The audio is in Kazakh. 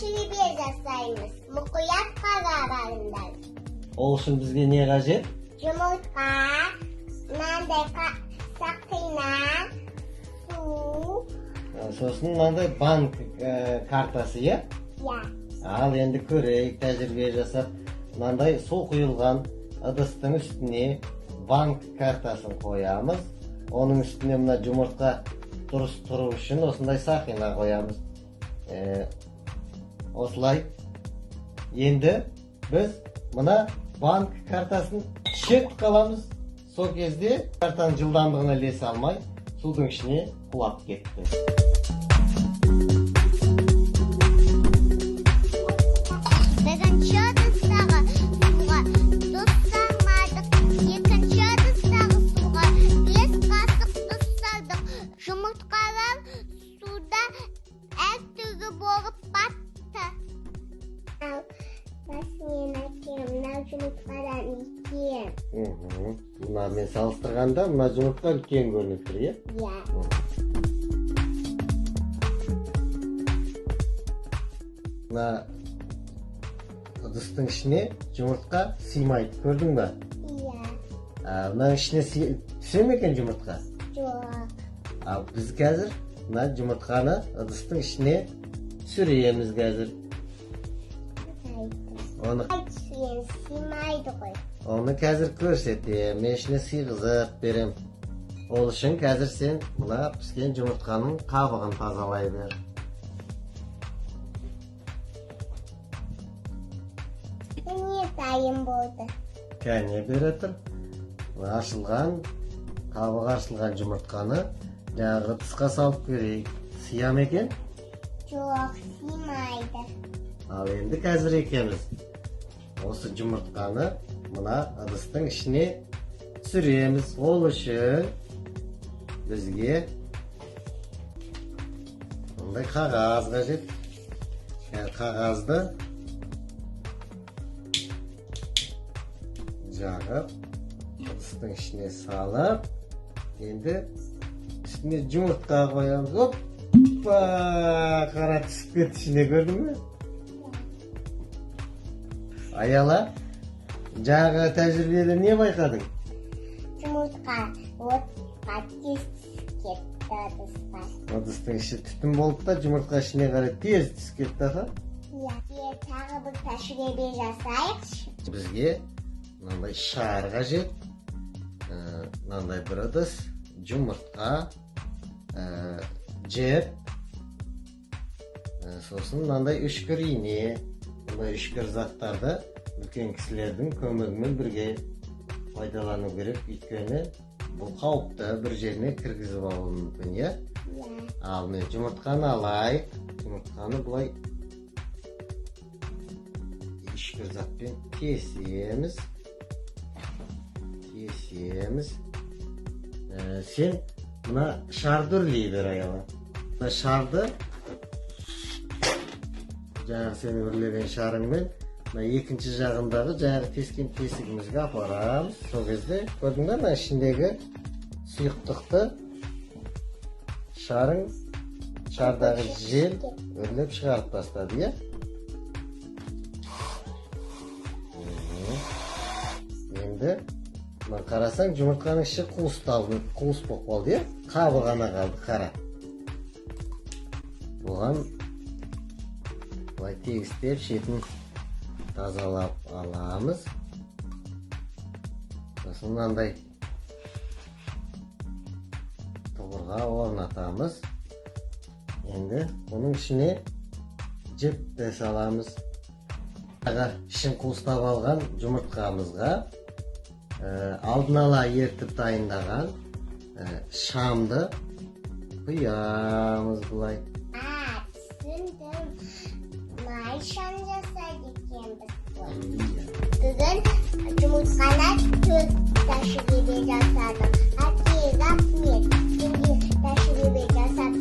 tecrübe жасаймыз. Мұқият қарағандар. Ол үшін бізге не қажет? Жұмыртқа, мынандай сақина, су. Сосын мынандай банк картасы, иә? Иә. Ал енді көрейік, тәжірибе жасап. Мынандай су құйылған ыдыстың үстіне банк картасын қоямыз. Оның үстіне мына жұмыртқа дұрыс тұру үшін осындай сақина қоямыз. Осылай. Енді біз мына банк картасын шет қаламыз. Сол кезде картаның жылдамдығына ілесе алмай, судың ішіне құлап кетті. Жұмыртқалар суда әр түрлі болып батты. Мен әкем, мына жұмыртқадан үлкен. Мынамен салыстырғанда мына жұмыртқа үлкен көрініп тұр, иә? Иә. Мына ыдыстың ішіне жұмыртқа сыймайды, көрдің ба? Иә. Мынаның ішіне түсе ме екен жұмыртқа? Жоқ. Ал біз қазір мына жұмыртқаны ыдыстың ішіне түсіреміз қазір. Оны сыймайды ғой. Оны қазір көрсетем, мен ішіне сыйғызып берем. Ол үшін қазір сен мына піскен жұмыртқаның қабығын тазалай бер. Не дайын болды? Кәне бере тұр. Ашылған, қабығы ашылған жұмыртқаны жаңағы тысқа салып көрейік. Сыя ма екен? Жоқ, сыймайды. Ал енді қазір екеміз. Осы жұмыртқаны мына ыдыстың ішіне түсіреміз. Ол үшін бізге мындай қағаз қажет. Қағазды жағып, ыдыстың ішіне салып, енді үстіне жұмыртқа қоямыз. Оппа! Қара түсіп кетті ішіне, көрдің бе? Аяла, жаңағы тәжірибеде не байқадың? Жұмыртқа отқа тез түсіп кетті ыдысқа. Ыдыстың іші түтін болып та, жұмыртқа ішіне қарай тез түсіп кетті, аха? Иә. Тағы бір тәжірибе жасайықшы. Бізге мынандай шар қажет. Мынандай бір ыдыс, жұмыртқа, жіп, сосын мынандай үшкір ине. Бұндай үшкір заттарды үлкен кісілердің көмегімен бірге пайдалану керек, өйткені бұл қауіпті бір жеріне кіргізіп алуы мүмкін, иә? Ал мен жұмыртқаны алайық. Жұмыртқаны бұлай үшкір затпен кесеміз. Сен мына шарды үрлей бер, Аяла. Мына шарды жаңағы сен үрлеген шарыңмен екінші жағындағы жаңағы тескен тесігімізге апарамыз. Сол кезде көрдің бе, мына ішіндегі сұйықтықты шардағы жел үрлеп шығарып тастады, иә? Енді қарасаң, жұмыртқаның іші қуыс болып қалды, иә? Қабы ғана қалды, қара. Бұған бұлай тегістеп шетін тазалап аламыз. Сосын мынандай тұғырға орнатамыз. Енді оның ішіне жіпті саламыз. Ішін қуыстап алған жұмыртқамызға алдын ала ертіп дайындаған шамды құямыз бұлай. Түсіндім. Шам жасайды екенбіз ғой. Бүгін жұмыртқаны 4 тәжірибе жасадық. Рахмет. Сендер тәжірибе жасап